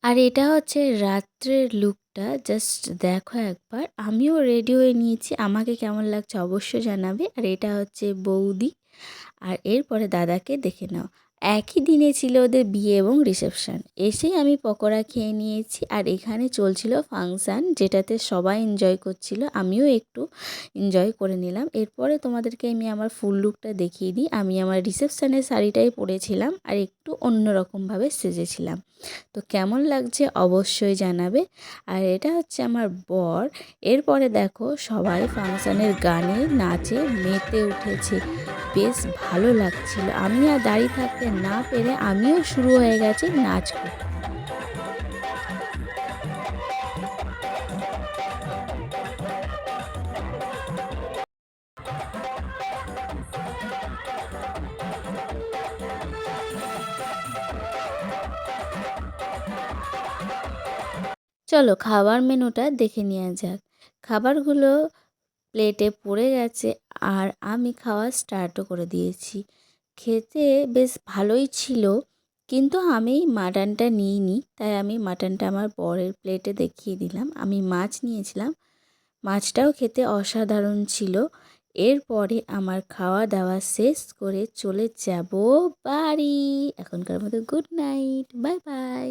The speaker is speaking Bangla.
আর এটা হচ্ছে রাত্রের লুকটা, জাস্ট দেখো একবার। আমিও রেডি হয়ে নিয়েছি, আমাকে কেমন লাগছে অবশ্যই জানাবে। আর এটা হচ্ছে বৌদি, আর এরপরে দাদাকে দেখে নাও। একই দিনে ছিল ওদের বিয়ে এবং রিসেপশন। এসেই আমি পকোড়া খেয়ে নিয়েছি, আর এখানে চলছিল ফাংশান, যেটাতে সবাই এনজয় করছিল, আমিও একটু এনজয় করে নিলাম। এরপরে তোমাদেরকে আমি আমার ফুল লুকটা দেখিয়ে দিই। আমি আমার রিসেপশনের শাড়িটাই পরেছিলাম আর একটু অন্যরকমভাবে সেজেছিলাম। তো কেমন লাগছে অবশ্যই জানাবে। আর এটা হচ্ছে আমার বর। এরপরে দেখো সবাই ফাংশানের গানে নাচে মেতে উঠেছে, বেশ ভালো লাগছিল। আমি আর দাঁড়িয়ে থাকতে না পেরে আমিও শুরু হয়ে গেছে নাচ করতে। চলো খাবার মেনুটা দেখে নেওয়া যাক। খাবারগুলো প্লেটে পড়ে গেছে, আর আমি খাওয়া স্টার্টও করে দিয়েছি। খেতে বেশ ভালোই ছিল, কিন্তু আমি মাটনটা নিইনি, তাই আমি মাটনটা আমার বরের প্লেটে দেখিয়ে দিলাম। আমি মাছ নিয়েছিলাম, মাছটাও খেতে অসাধারণ ছিল। এরপরে আমার খাওয়া দাওয়া শেষ করে চলে যাব বাড়ি। এখনকার মতো গুড নাইট, বাই বাই।